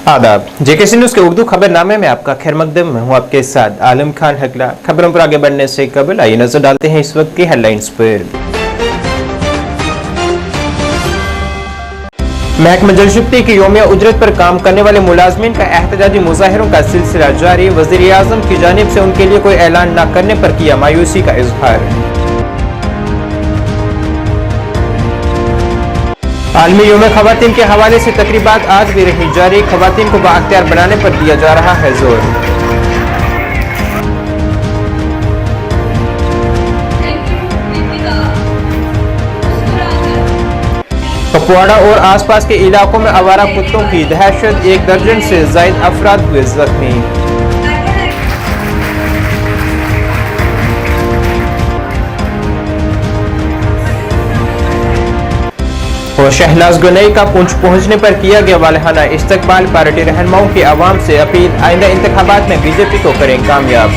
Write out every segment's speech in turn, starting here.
आदाब JKC news के उर्दू खबरनामे में आपका खैर मकदम। मैं हूं आपके साथ आलम खान हकला। खबरों पर आगे बढ़ने से कबल आइए नजर डालते हैं इस वक्त की हेडलाइंस पर। महकमा जलशक्ति की यौमिया उजरत पर काम करने वाले मुलाजमीन का एहतजाजी मुजाहिरों का सिलसिला जारी। वजीर आजम की जानिब से उनके लिए कोई ऐलान न करने पर किया मायूसी का इजहार। आलमी यौम खवातीन के हवाले से तकरीबात आज भी रही जारी। खवातीन को बाअख्तियार बनाने पर दिया जा रहा है जोर। कुपवाड़ा और आसपास के इलाकों में आवारा कुत्तों की दहशत। 1 दर्जन से ज्यादा अफराद हुए जख्मी। और शहनाज गनई का पुंछ पहुंचने पर किया गया वालहाना इस्तकबाल। पार्टी रहनुमाओं की आवाम से अपील, आइंदा इंतखाबात में बीजेपी को करें कामयाब।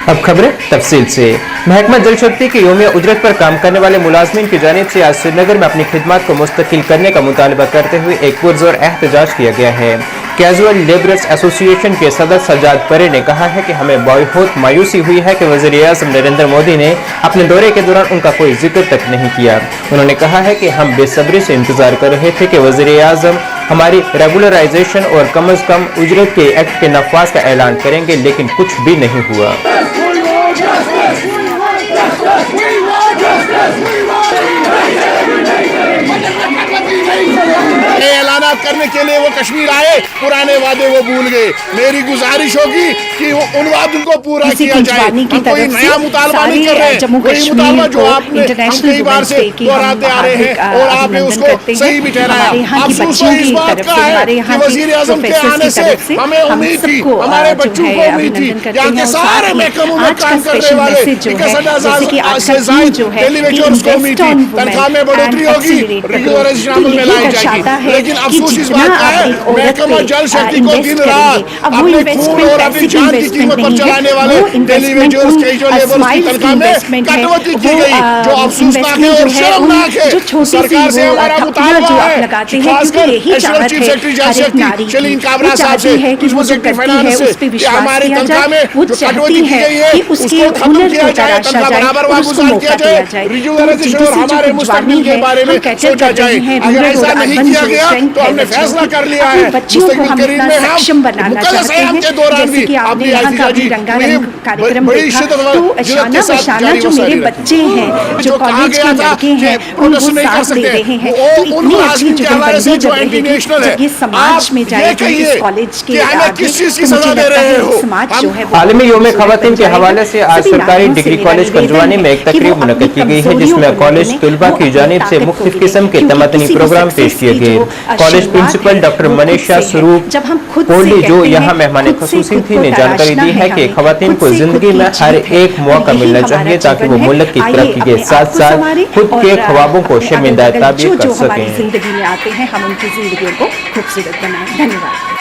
अब खबरें तफसील से। महकमा जलशक्ति की यौमिया उजरत पर काम करने वाले मुलाजमीन की जानिब से आज श्रीनगर में अपनी खिदमत को मुस्तकिल करने का मुतालबा करते हुए एक पुरजोर एहतजाज किया गया है। कैजुअल लेबरर्स एसोसिएशन के सदर सजाद परे ने कहा है कि हमें बहुत मायूसी हुई है कि वज़ीर आज़म नरेंद्र मोदी ने अपने दौरे के दौरान उनका कोई जिक्र तक नहीं किया। उन्होंने कहा है कि हम बेसब्री से इंतजार कर रहे थे कि वज़ीर आज़म हमारी रेगुलराइजेशन और कम अज कम उजरत के एक्ट के नफाज का ऐलान करेंगे, लेकिन कुछ भी नहीं हुआ। ऐलानात करने के लिए वो कश्मीर आए, पुराने वादे वो भूल गए। मेरी गुजारिश होगी कि उन वादों को पूरा किया जाए। हम कोई नया मुतालबा नहीं कर रहे हैं, वही मुतालबा जो आपने हम कई बार से दोहराते आ रहे हैं और आपने उसको सही भी ठहराया। अफसोस तो इस बात का है कि वजीर आजम के आने से हमें उम्मीद थी, हमारे बच्चों को उम्मीद थी, यहाँ के सारे महकमों में काम करने वाले टेलीविजन को उम्मीद थी तनख्वाह में बढ़ोतरी होगी, रेगुलराइजेशन अमल में लाई जाएगी। लेकिन अफसोस इस बात का है महकमा जल शक्ति को दिन रात अपने खून और अपनी जान की कीमत पर चलाने वाले टेलीविजन के लेबर्स की तनख्वाह में कटौती की गई, जो अफसोसनाक है और शर्मनाक है। सरकार से हमारा मुतालबा है, खासकर एडिशनल चीफ सेक्रेटरी जल शक्ति शलीन काबरा साहब से, उसको सेक्रेटरी फाइनेंस से कि हमारी तनख्वाह में जो कटौती की गई है उसको खत्म किया जाए, तनख्वाह बराबर वापस किया जाए, रेगुलराइजेशन और हमारे मुस्तकबिल के बारे में सोचा जाए। अगर ऐसा नहीं किया गया तो हमने फैसला कर लिया है मुस्तकबिल करीब में हम मुकल्लस सयाम के दौरान भी अपनी आजीजाजी बड़ी शिद्दत के साथ जारी जो मेरे बच्चे हैं, जो कॉलेज के लड़के हैं, उनको साथ दे रहे हैं। तो इतनी अच्छी जो बंदी जब रहेगी, जब ये समाज में जाएगी, इस कॉलेज के आगे, तो मुझे लगता है समाज जो है आलमी यौम खवातीन के हवाले से आज सरकारी डिग्री कॉलेज पंजवानी में एक तकरीब मुनक्किद की गई है, जिसमें कॉलेज तलबा की जानिब से मुख्तलिफ किस्म के तमदनी प्रोग्राम पेश किए गए। कॉलेज प्रिंसिपल डॉक्टर मनीषा स्वरूप कोहली, जो यहाँ मेहमान खसूसी थी, ने जानकारी दी है कि खवातीन को जिंदगी में हर एक मौका मिलना चाहिए ताकि वो मुल्क की तरक्की के साथ साथ खुद के ख्वाबों को शर्मिंदा ताबीर कर सकें। जिंदगी में आते हैं, हम उनकी जिंदगी को खूबसूरत बनाएं। धन्यवाद।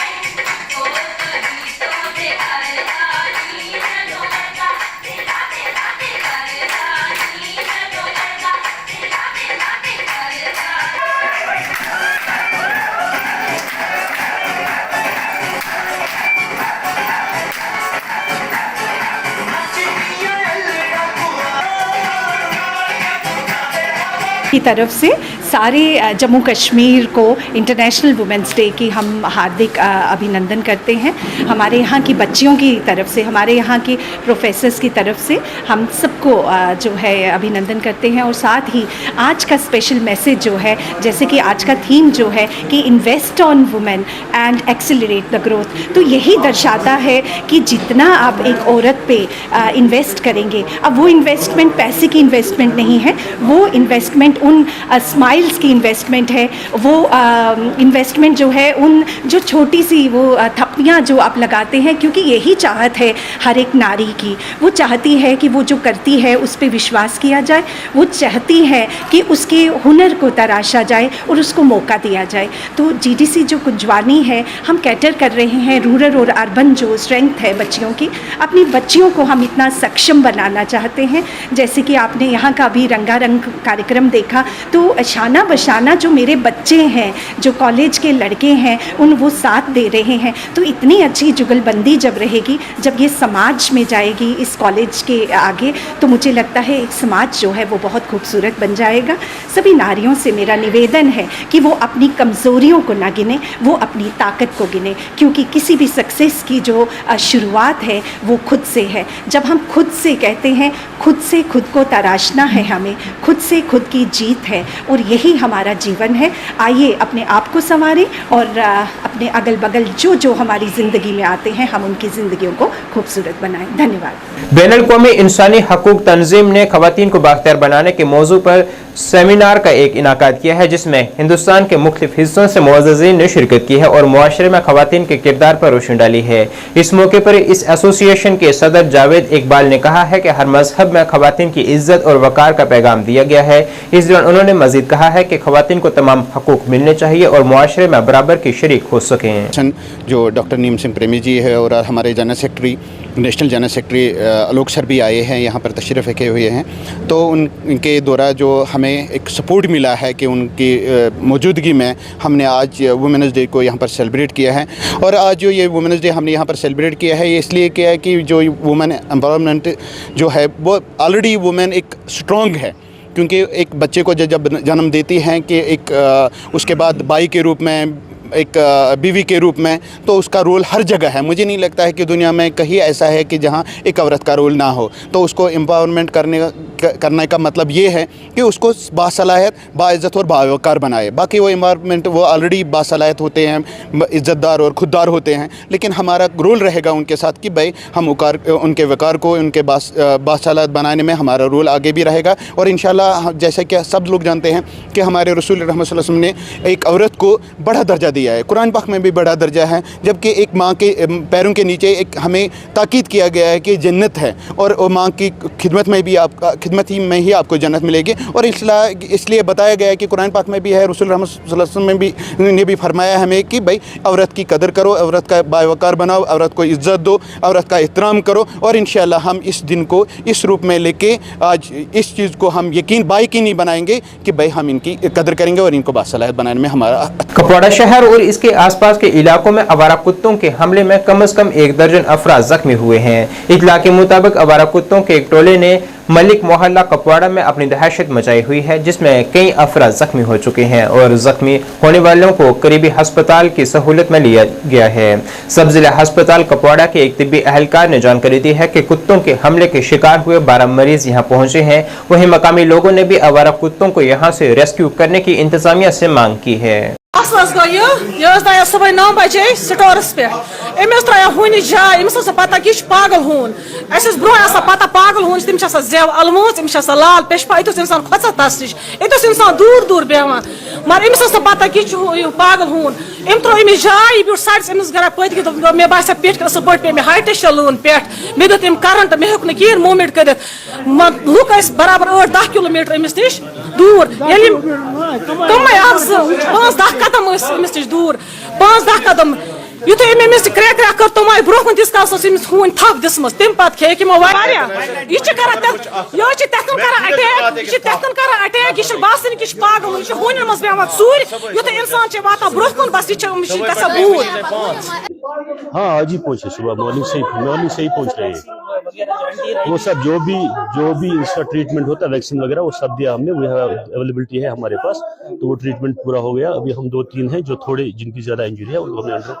की तरफ से सारे जम्मू कश्मीर को इंटरनेशनल वुमेंस डे की हम हार्दिक अभिनंदन करते हैं। हमारे यहाँ की बच्चियों की तरफ से, हमारे यहाँ की प्रोफेसर्स की तरफ से हम सबको जो है अभिनंदन करते हैं। और साथ ही आज का स्पेशल मैसेज जो है, जैसे कि आज का थीम जो है कि invest on women and accelerate the growth, तो यही दर्शाता है कि जितना आप एक औरत पे इन्वेस्ट करेंगे, अब वो इन्वेस्टमेंट पैसे की इन्वेस्टमेंट नहीं है, वो इन्वेस्टमेंट उन स्माइल्स की इन्वेस्टमेंट है, वो इन्वेस्टमेंट जो है उन जो छोटी सी वो थापियाँ जो आप लगाते हैं, क्योंकि यही चाहत है हर एक नारी की। वो चाहती है कि वो जो करती है उस पर विश्वास किया जाए, वो चाहती है कि उसके हुनर को तराशा जाए और उसको मौका दिया जाए। तो जीडीसी जो कुंजवानी है, हम कैटर कर रहे हैं रूरल और अर्बन जो स्ट्रेंथ है बच्चियों की, अपनी बच्चियों को हम इतना सक्षम बनाना चाहते हैं। जैसे कि आपने यहाँ का भी रंगारंग कार्यक्रम देखा, तो शाना बशाना जो मेरे बच्चे हैं, जो कॉलेज के लड़के हैं, वो साथ दे रहे हैं। तो इतनी अच्छी जुगलबंदी जब रहेगी, जब ये समाज में जाएगी इस कॉलेज के आगे, तो मुझे लगता है एक समाज जो है वो बहुत खूबसूरत बन जाएगा। सभी नारियों से मेरा निवेदन है कि वो अपनी कमज़ोरियों को ना गिने, वो अपनी ताकत को गिने, क्योंकि किसी भी सक्सेस की जो शुरुआत है वो खुद से है। जब हम खुद से कहते हैं, खुद से खुद को तराशना है, हमें खुद से खुद की जीत है, और यही हमारा जीवन है। आइए अपने आप को संवारें और अपने अगल बगल जो हमारी ज़िंदगी में आते हैं, हम उनकी ज़िंदगियों को खूबसूरत बनाएं। धन्यवाद। बैनुल-अक़वामी इंसानी हकूक़ तंजीम ने ख़वातीन को बाख्तियार बनाने के मौजू पर सेमिनार का एक इनाकाद किया है, जिसमें हिंदुस्तान के मुख्तलिफ हिस्सों से मुअज़्ज़िज़ीन ने शिरकत की है और मुआशरे में ख़वातीन के किरदार पर रोशनी डाली है। इस मौके पर इस एसोसिएशन के सदर जावेद इकबाल ने कहा है कि हर मजहब में ख़वातीन की इज्जत और वक़ार का पैगाम दिया गया है। इस दौरान उन्होंने मज़ीद कहा है कि ख़वातीन को तमाम हकूक़ मिलने चाहिए और मुआशरे में बराबर की शरीक हो सकें। जो डॉक्टर नीम सिंह प्रेमी जी है और हमारे general secretary, national general secretary Alok sir भी आए हैं, यहाँ पर तशरीफ़ रखे हुए हैं। तो उनके द्वारा जो हमें एक सपोर्ट मिला है कि उनकी मौजूदगी में हमने आज वुमेन्स डे को यहाँ पर सेलिब्रेट किया है। और आज जो ये वुमेन्स डे हमने यहाँ पर सेलिब्रेट किया है, ये इसलिए किया है कि जो वुमेन एम्पावरमेंट जो है वो ऑलरेडी वुमेन एक स्ट्रॉन्ग है, क्योंकि एक बच्चे को जब जन्म देती हैं कि एक उसके बाद बाई के रूप में, एक बीवी के रूप में, तो उसका रोल हर जगह है। मुझे नहीं लगता है कि दुनिया में कहीं ऐसा है कि जहां एक औरत का रोल ना हो। तो उसको एम्पावरमेंट करने का मतलब ये है कि उसको बासलाहियत, बाइज़्ज़त और बावकार बनाए। बाकी वो एम्पावरमेंट वो ऑलरेडी बासलाहियत होते हैं, इज़्ज़तदार और खुददार होते हैं, लेकिन हमारा रोल रहेगा उनके साथ कि भाई हम उनके वक़ार को, उनके बासलाहियत बनाने में हमारा रोल आगे भी रहेगा। और इंशाल्लाह जैसे कि सब लोग जानते हैं कि हमारे रसूल रहमत सल्लल्लाहु अलैहि वसल्लम ने एक औरत को बड़ा दर्जा दिया है, कुरान पाक में भी बड़ा दर्जा है, जबकि एक माँ के पैरों के नीचे एक हमें ताकीद किया गया है कि जन्नत है, और माँ की खिदमत में ही आपको जन्नत मिलेगी। और इसलिए बताया गया है कि कुरान पाक में भी है, रसूल रहमत सल्लल्लाहु अलैहि वसल्लम ने भी फरमाया हमें कि भाई औरत की कदर करो, औरत का बावकार बनाओ, औरत को इज़्ज़त दो, औरत का एहतराम करो। और इंशाअल्लाह हम इस दिन को इस रूप में लेके आज इस चीज़ को हम बायकीनी बनाएंगे कि भाई हम इनकी कदर करेंगे और इनको बासलाहियत बनाने में हमारा। कुपवाड़ा शहर और इसके आसपास के इलाकों में आवारा कुत्तों के हमले में कम से कम 1 दर्जन अफराद जख्मी हुए हैं। इत्तला के मुताबिक आवारा कुत्तों के एक टोले ने मलिक मोहल्ला कुपवाड़ा में अपनी दहशत मचाई हुई है, जिसमें कई अफराद जख्मी हो चुके हैं और जख्मी होने वालों को करीबी अस्पताल की सहूलत में लिया गया है। सब जिला अस्पताल कुपवाड़ा के एक तिब्बी एहलकार ने जानकारी दी है कि कुत्तों के हमले के शिकार हुए 12 मरीज यहाँ पहुंचे हैं। वहीं मकामी लोगों ने भी आवारा कुत्तों को यहाँ से रेस्क्यू करने की इंतजामिया से मांग की है। सुबह 9 बजे स्टोरस पे अमिस त्रा हून जाए, अमिस पता कि पागल हून ब्रोह पता पागल हून तम जेव अलमोच, अमिस लाल पेशपा, युस इंसान खोचा तस नश, युस इंसान दूर दूर बेहान, मगर अमिस पता कि पागल हून। अम त्रो अमिस जाए, ब्यूट साइड अमिस घर पत मे बास पेट असल पे पे मे हाइट शलून पे मे दुत अम करंट, मे हेक कहें मूवमेंट कर। लूक बराबर 8-10 किलोमीटर अमिस नश दूर, तम 5-10 कदम अमिस नश दूर, 5-10 कदम युत अमिस क्रैक कर तुम आए ब्रोह तीस काल अमिस खून थप दिसम, तम पे खे यह अटैक, यह बासन कि पागल, यह हून मज बेहान सूर, युत इंसान वाता ब्रोह कुन, बस यह गसा बूर। हाँ आज ही पहुंचे, सुबह मॉर्निंग से ही पहुंच रहे हैं। वो सब जो भी इसका ट्रीटमेंट होता है, वैक्सीन वगैरह वो सब दिया हमने, वो अवेलेबिलिटी है हमारे पास, तो वो ट्रीटमेंट पूरा हो गया। अभी हम 2-3 हैं जो थोड़े जिनकी ज्यादा इंजरी है, उनको हमने अंडर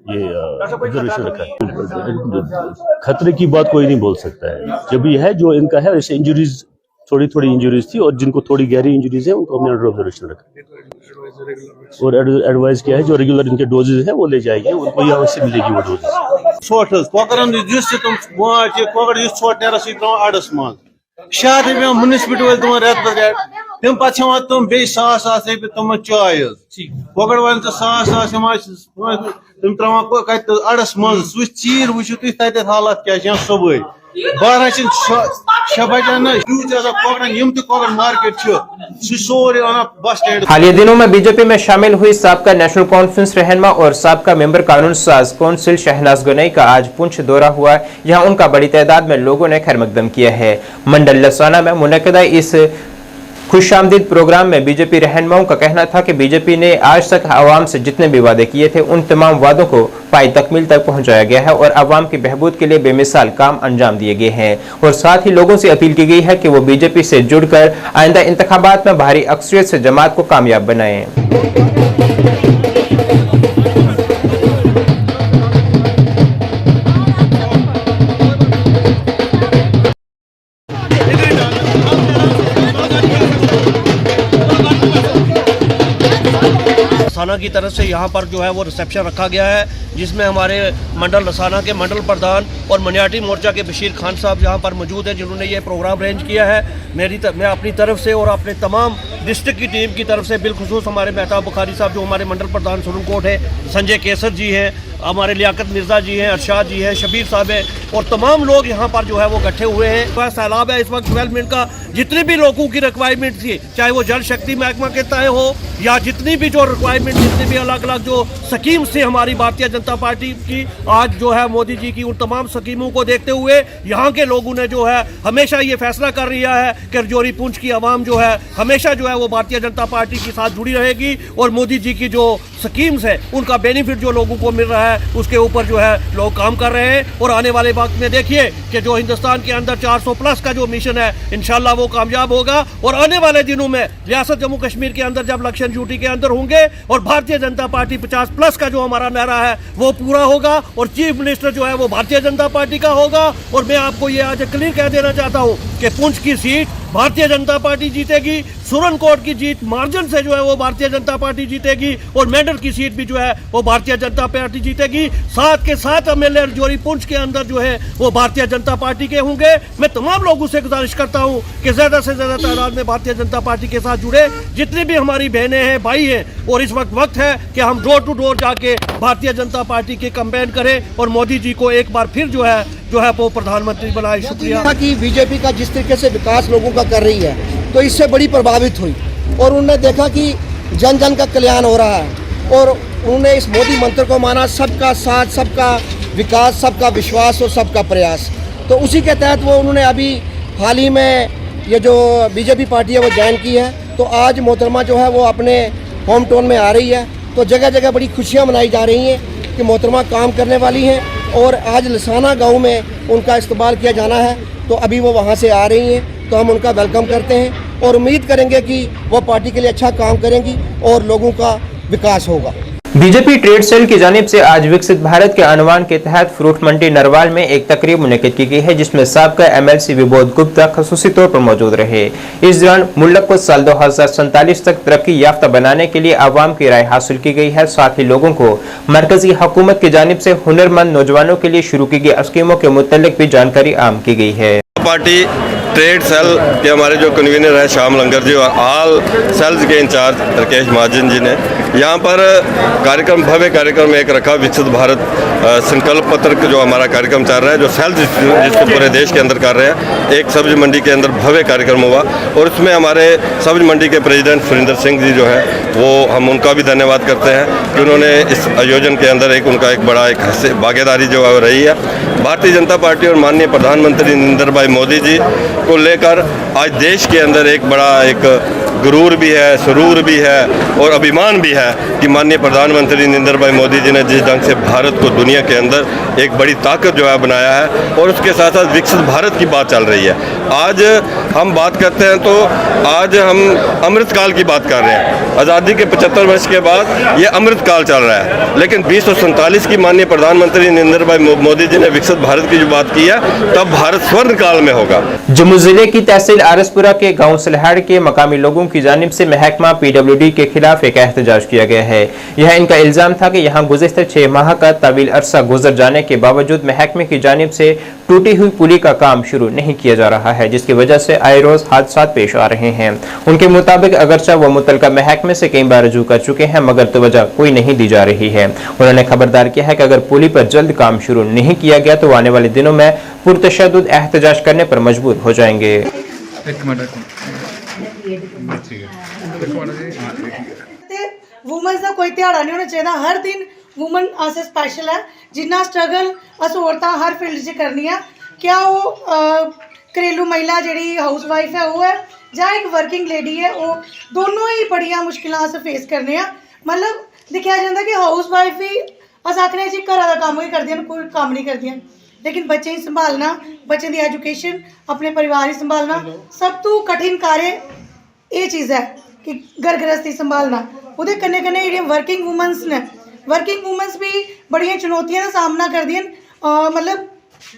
ये ऑब्जर्वेशन रखा है। खतरे की बात कोई नहीं बोल सकता है, जब ये है जो इनका है, ऐसे इंजरीज थोड़ी इंजरीज थी, और जिनको थोड़ी गहरी इंजरीज है उनको हमने अंडर ऑब्जर्वेशन रखा। और एडवाइस किया है जो रेगुलर इनके डोजेज हैं वो ले जाएंगे, उनको यहाँ से मिलेगी वो डोजेज। छोट कॉकर तुम कॉकर छोट नेरस अड़स मज 6 रुपये म्यूनिसिपलिटी वाले तुम रेत पे रेट तुम पे तुम बे 100 रुपये तुम चाय कॉकड़ वाले तो 100 तुम त्रावान अड़स मज सह चीर वो तुम हालत क्या सुबह 12 6 बजान कॉकड़ मार्केट सोरे बस स्टैंड। हालिया दिनों में बीजेपी में शामिल हुई साबका नेशनल कॉन्फ्रेंस रहनुमा और साबका मेंबर कानून साज कौंसिल शहनाज गनई का आज पुंछ दौरा हुआ। यहां उनका बड़ी तादाद में लोगों ने खैरमकदम किया है। मंडल लसाना में मुनक्किदा इस खुशामदीद प्रोग्राम में बीजेपी रहनुमाओं का कहना था कि बीजेपी ने आज तक आवाम से जितने भी वादे किए थे उन तमाम वादों को पाई तकमील तक पहुंचाया गया है और आवाम की बहबूद के लिए बेमिसाल काम अंजाम दिए गए हैं। और साथ ही लोगों से अपील की गई है कि वो बीजेपी से जुड़कर आइंदा इंतखाबात में भारी अक्सरियत से जमात को कामयाब बनाएं। लसाना की तरफ से यहाँ पर जो है वो रिसेप्शन रखा गया है, जिसमें हमारे मंडल लसाना के मंडल प्रधान और मनियाटी मोर्चा के बशीर खान साहब यहाँ पर मौजूद हैं, जिन्होंने ये प्रोग्राम अरेंज किया है। मैं अपनी तरफ से और अपने तमाम डिस्ट्रिक्ट की टीम की तरफ से बिलखुसूस हमारे मेहताब बुखारी साहब जो हमारे मंडल प्रधान सुरनकोट है, संजय केसर जी हैं, हमारे लियाकत मिर्ज़ा जी हैं, अरशाद जी हैं, शबीर साहब हैं और तमाम लोग यहाँ पर जो है वो इकट्ठे हुए हैं। वह सैलाब है इस वक्त डेवलपमेंट का, जितनी भी लोगों की रिक्वायरमेंट थी, चाहे वो जल शक्ति महकमा के तय हो या जितनी भी जो रिक्वायरमेंट, जितनी भी अलग अलग जो स्कीम्स थी हमारी भारतीय जनता पार्टी की, आज जो है मोदी जी की उन तमाम स्कीमों को देखते हुए यहाँ के लोगों ने जो है हमेशा ये फैसला कर लिया है कि रजौरी पुंछ की आवाम जो है हमेशा जो है वो भारतीय जनता पार्टी के साथ जुड़ी रहेगी और मोदी जी की जो स्कीम्स है उनका बेनिफिट जो लोगों को मिल रहा है उसके ऊपर जो है लोग काम कर रहे हैं। और आने वाले वक्त में देखिए कि जो हिंदुस्तान के अंदर 400+ का जो मिशन है इंशाल्लाह वो कामयाब होगा और आने वाले दिनों में रियासत जम्मू कश्मीर के अंदर जब इलेक्शन ड्यूटी के अंदर होंगे और भारतीय जनता पार्टी 50+ का जो हमारा नारा है वो पूरा होगा और चीफ मिनिस्टर जो है वो भारतीय जनता पार्टी का होगा। और मैं आपको ये आज क्लियर कह देना चाहता हूँ कि पुंछ की सीट भारतीय जनता पार्टी जीतेगी, सुरनकोट की जीत मार्जिन से जो है वो भारतीय जनता पार्टी जीतेगी और मेंढर की सीट भी जो है वो भारतीय जनता पार्टी जीतेगी। साथ के साथ एमएलए रजौरी पुंछ के अंदर जो है वो भारतीय जनता पार्टी के होंगे। मैं तमाम लोगों से गुजारिश करता हूँ कि ज्यादा से ज्यादा तादाद में भारतीय जनता पार्टी के साथ जुड़े, जितनी भी हमारी बहनें हैं, भाई हैं। और इस वक्त है कि हम डोर टू डोर जाके भारतीय जनता पार्टी के कैंपेन करें और मोदी जी को एक बार फिर जो है वो प्रधानमंत्री बनाए। शुक्रिया कि बीजेपी का जिस तरीके से विकास लोगों का कर रही है तो इससे बड़ी प्रभावित हुई और उन्होंने देखा कि जन जन का कल्याण हो रहा है और उन्होंने इस मोदी मंत्र को माना, सबका साथ, सबका विकास, सबका विश्वास और सबका प्रयास। तो उसी के तहत वो उन्होंने अभी हाल ही में ये जो बीजेपी पार्टी है वो ज्वाइन की है। तो आज मोहतरमा जो है वो अपने होम टाउन में आ रही है, तो जगह जगह बड़ी खुशियाँ मनाई जा रही हैं कि मोहतरमा काम करने वाली हैं और आज लसाना गांव में उनका इस्तेमाल किया जाना है। तो अभी वो वहां से आ रही हैं, तो हम उनका वेलकम करते हैं और उम्मीद करेंगे कि वो पार्टी के लिए अच्छा काम करेंगी और लोगों का विकास होगा। बीजेपी ट्रेड सेल की जानिब से आज विकसित भारत के अनुमान के तहत फ्रूट मंडी नरवाल में एक तकरीब मुनक्किद की गई है, जिसमें साबका एमएलसी विबोध गुप्ता खसूसी तौर पर मौजूद रहे। इस दौरान मुल्क को साल 2047 तक तरक्की याफ्ता बनाने के लिए आवाम की राय हासिल की गई है। साथ ही लोगों को मरकजी हुकूमत की जानिब से हुनरमंद नौजवानों के लिए शुरू की गई स्कीमों के मुतल्लिक भी जानकारी आम की गई है। पार्टी ट्रेड सेल के हमारे जो कन्वीनर है श्याम लंगर जी और ऑल सेल्स के इंचार्ज राकेश महाजन जी ने यहाँ पर कार्यक्रम, भव्य कार्यक्रम एक रखा, विकसित भारत संकल्प पत्र जो हमारा कार्यक्रम चल रहा है, जो सेल्स जिसको पूरे देश के अंदर कर रहे हैं। एक सब्जी मंडी के अंदर भव्य कार्यक्रम हुआ और उसमें हमारे सब्जी मंडी के प्रेसिडेंट सुरेंद्र सिंह जी जो है वो हम उनका भी धन्यवाद करते हैं कि उन्होंने इस आयोजन के अंदर उनका एक बड़ा भागीदारी जो है रही है। भारतीय जनता पार्टी और माननीय प्रधानमंत्री नरेंद्र भाई मोदी जी को लेकर आज देश के अंदर एक बड़ा गुरूर भी है, सुरूर भी है और अभिमान भी है कि माननीय प्रधानमंत्री नरेंद्र भाई मोदी जी ने जिस ढंग से भारत को दुनिया के अंदर एक बड़ी ताकत जो है बनाया है और उसके साथ साथ विकसित भारत की बात चल रही है। आज हम बात करते हैं तो आज हम अमृतकाल की बात कर रहे हैं। आज़ादी के 75 वर्ष के बाद ये अमृतकाल चल रहा है, लेकिन 2047 की माननीय प्रधानमंत्री नरेंद्र भाई मोदी जी ने विकसित भारत की जो बात की है तब भारत स्वर्ण काल में होगा। जम्मू जिले की तहसील आरसपुरा के गाँव सलहाड़ के मकामी लोगों की जानिब से महकमा PWD के खिलाफ एक एहतजाज किया गया है। यह इनका इल्जाम था कि यहाँ गुज़िश्ता 6 माह का तवील अरसा गुजर जाने के बावजूद महकमे की जानिब से टूटी हुई पुली का काम शुरू नहीं किया जा रहा है, जिसकी वजह से आए रोज हादसा पेश आ रहे हैं। उनके मुताबिक अगरचा वो मुतलका महकमे से कई बार रजू कर चुके हैं मगर तवज्जो कोई नहीं दी जा रही है। उन्होंने खबरदार किया है कि अगर पुली पर जल्द काम शुरू नहीं किया गया तो आने वाले दिनों में पुरतशद्दुद एहतजाज करने पर मजबूर हो जाएंगे। वूमेंस का कोई ध्याड़ा नहीं होना चाहिए, हर दिन वूमन आसे स्पैशल है। जिन्ना स्ट्रगल अस औरतां हर फील्ड च करनी है, क्या वो घरेलू महिला जी हाउस वाइफ है वो है जां एक वर्किंग लेडी है, वो दोनों ही बड़ियां मुश्किलां अस फेस करने। मतलब दिक्खेआ जाता कि हाउस वाइफ भी अस आखने जी घरा दा कम्म ही करदियां, कोई कम्म नहीं करदियां, लेकिन बच्चे ही संभालना, बच्चे दी एजुकेशन, अपने परिवार ही संभालना सब तो कठिन कार्य ये चीज़ है कि घर गृहस्थी संभालना। उहदे कन्नै कन्नै जेहड़ियां वर्किंग वूमेंस ने, वर्किंग वूमेंस भी बड़ियां चुनौतियां का सामना करदियां। मतलब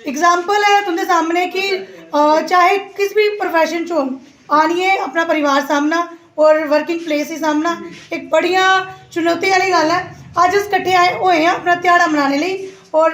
एग्जाम्पल है तुंदे सामने कि चाहे किस भी प्रोफैशन च होन, आनिए अपना परिवार सामना और वर्किंग प्लेस ही सामना एक बड़िया चुनौती वाली गल है। अज अस कट्ठे आए हुए हैं अपना ध्याड़ा मनाने लिए और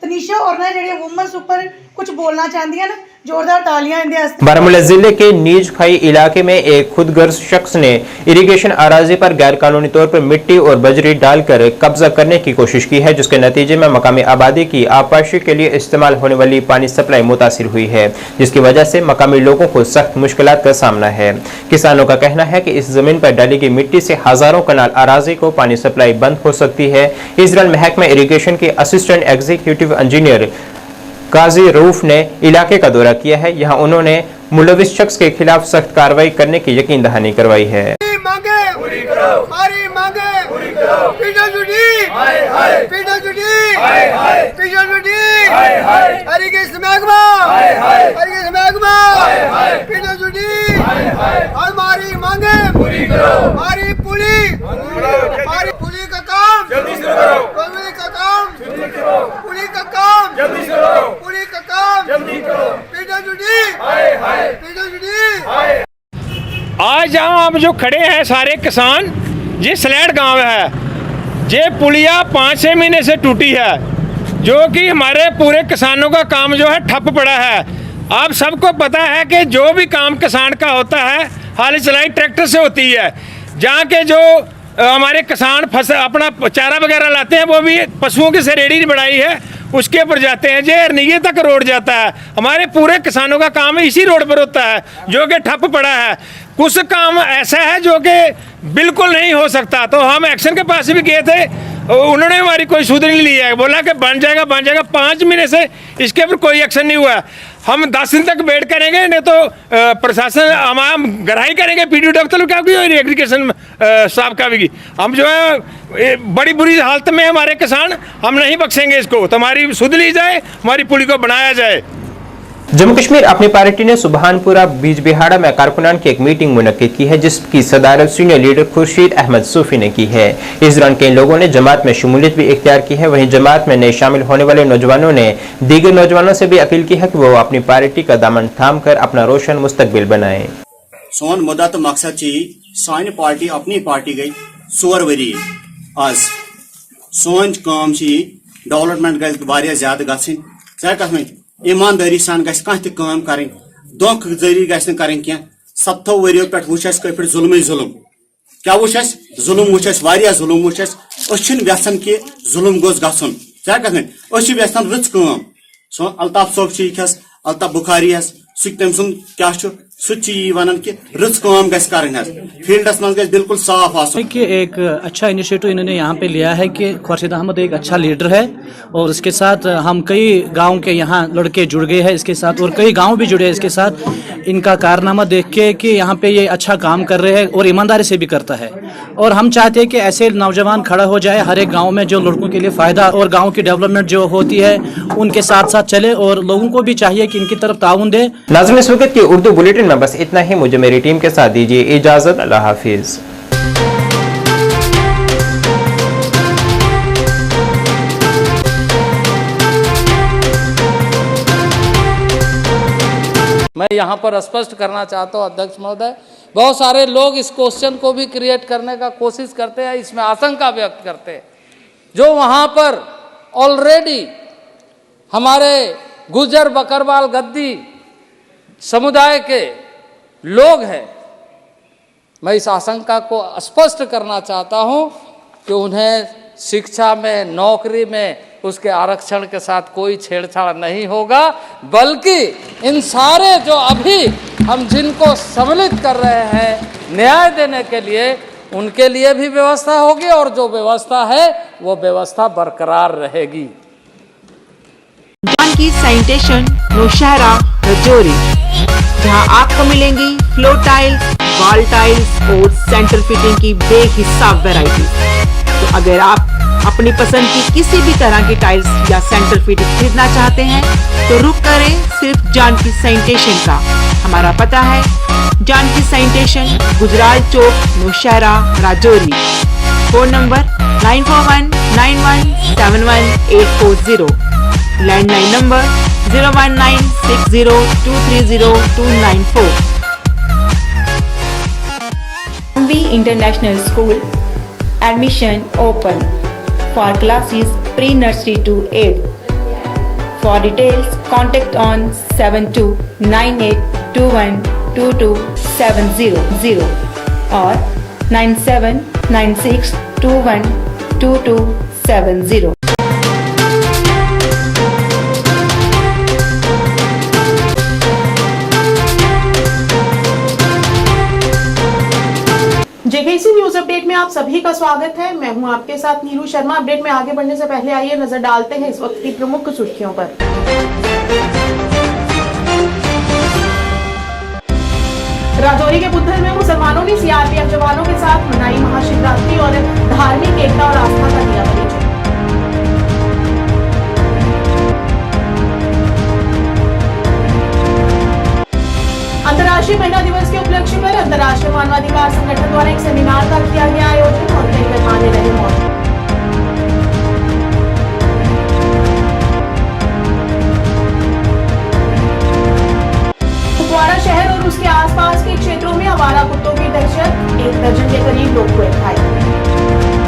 तनीशा और ना जेहड़ियां वूमेंस ऊपर कुछ बोलना चाहदियां ना, जोरदार तालियां इनदे वास्ते। बारामूला जिले के नीज खाई इलाके में एक खुदगर्ज शख्स ने इरिगेशन अराजी पर गैर कानूनी तौर पर मिट्टी और बजरी डालकर कब्जा करने की कोशिश की है, जिसके नतीजे में मकामी आबादी की आबपाशी के लिए इस्तेमाल होने वाली पानी सप्लाई मुतासिर हुई है, जिसकी वजह से मकामी लोगों को सख्त मुश्किलात का सामना है। किसानों का कहना है कि इस जमीन पर डाली गई मिट्टी से हजारों कनाल अराजी को पानी सप्लाई बंद हो सकती है। इस दौरान महकमा इरिगेशन के असिस्टेंट एग्जीक्यूटिव इंजीनियर काजी रऊफ ने इलाके का दौरा किया है। यहाँ उन्होंने मुलविस शख्स के खिलाफ सख्त कार्रवाई करने की यकीन दहानी करवाई है। आज यहाँ हम जो खड़े हैं सारे किसान, ये सलैट गांव है, ये पुलिया 5-6 महीने से टूटी है, जो कि हमारे पूरे किसानों का काम जो है ठप पड़ा है। आप सबको पता है कि जो भी काम किसान का होता है हाल चलाई ट्रैक्टर से होती है। जहाँ के जो हमारे किसान फसल अपना चारा वगैरह लाते हैं वो भी पशुओं की रेड़ी बढ़ाई है उसके ऊपर जाते हैं, जे अरनिये तक रोड जाता है। हमारे पूरे किसानों का काम इसी रोड पर होता है जो कि ठप पड़ा है। कुछ काम ऐसा है जो कि बिल्कुल नहीं हो सकता, तो हम एक्शन के पास भी गए थे, उन्होंने हमारी कोई सुध नहीं ली है, बोला कि बन जाएगा 5 महीने से इसके ऊपर कोई एक्शन नहीं हुआ। हम 10 दिन तक वेट करेंगे, नहीं तो प्रशासन हम गराही करेंगे PDO दफ्तर का भी और एग्रीकल्चर साहब का भी। हम जो है बड़ी बुरी हालत में हमारे किसान, हम नहीं बख्शेंगे इसको, तो हमारी सुध ली जाए, हमारी पुली को बनाया जाए। जम्मू कश्मीर अपनी पार्टी ने सुबहानपुरा बीजबिहाड़ा में कारकुनान की एक मीटिंग मुनक्किद की है, जिसकी सदारत सीनियर लीडर खुर्शीद अहमद सूफी ने की है। इस दौरान कई लोगों ने जमात में शमूलियत भी इख्तियार की है। वहीं जमात में नए शामिल होने वाले नौजवानों ने दीगर नौजवानों से भी अपील की है कि वो अपनी पार्टी का दामन थाम कर अपना रोशन मुस्तकबिल बनाए। सोन मुद्दा तो मकसद सान पार्टी अपनी पार्टी गई 4 वरी आज सोन काम डेवलपमेंट गया ज्यादा गमें ईमानदारी सान गम कर दोख जरिए गि कर 7 वरियों पे वो कट जुल्म जुल्म क्या वो जुल्म वो जुल्म वो यहां कि जुल्म गोस गन क्या यहां रच कम सो अल्ताफ सोब अल्ताफ बुखारी सह तम सुन क्या वन कि रच कम फील्डस मज बिल्कुल साफ कि एक अच्छा इनिशिएटिव इन्होंने यहाँ पे लिया है कि खुर्शीद अहमद एक अच्छा लीडर है और इसके साथ हम कई गांव के यहाँ लड़के जुड़ गए हैं इसके साथ और कई गांव भी जुड़े हैं इसके साथ। इनका कारनामा देख के कि यहाँ पे ये अच्छा काम कर रहे हैं और ईमानदारी से भी करता है और हम चाहते हैं कि ऐसे नौजवान खड़ा हो जाए हर एक गाँव में जो लड़कों के लिए फ़ायदा और गाँव की डेवलपमेंट जो होती है उनके साथ साथ चले और लोगों को भी चाहिए कि इनकी तरफ ताउन दे। नाज़रीन, इस वक्त की उर्दू बुलेटिन में बस इतना ही। मुझे मेरी टीम के साथ दीजिए इजाजत। अल्लाह हाफिज। मैं यहाँ पर स्पष्ट करना चाहता हूँ अध्यक्ष महोदय बहुत सारे लोग इस क्वेश्चन को भी क्रिएट करने का कोशिश करते हैं, इसमें आशंका व्यक्त करते हैं। जो वहाँ पर ऑलरेडी हमारे गुर्जर बकरवाल गद्दी समुदाय के लोग हैं, मैं इस आशंका को स्पष्ट करना चाहता हूँ कि उन्हें शिक्षा में, नौकरी में उसके आरक्षण के साथ कोई छेड़छाड़ नहीं होगा, बल्कि इन सारे जो अभी हम जिनको सम्मिलित कर रहे हैं न्याय देने के लिए, उनके लिए भी व्यवस्था होगी और जो व्यवस्था है वो व्यवस्था बरकरार रहेगी। जानकी सैनिटेशन नौशहरा रजौरी, जहां आपको मिलेंगी फ्लोर टाइल्स, वॉल टाइल्स और सेंटर फिटिंग की बेहिसाब वैरायटी। तो अगर आप अपनी पसंद की किसी भी तरह की टाइल्स या सेंटर फिटिंग खरीदना चाहते हैं तो रुक करें सिर्फ जानकी सैनिटेशन का। हमारा पता है Janki sanitation, Gujral Chowk, Naushahra, Rajouri. Phone number 9419171840, landline number 01960230294। MV International School, admission open for classes pre-nursery to 8th. For details, contact on 7298212270 or 9796212270. JKC news update में आप सभी का स्वागत है। मैं हूं आपके साथ नीरू शर्मा। अपडेट में आगे बढ़ने से पहले आइए नजर डालते हैं इस वक्त की प्रमुख सुर्खियों पर। राजौरी के बुद्धल में मुसलमानों ने सीआरपीएफ जवानों के साथ मनाई महाशिवरात्रि।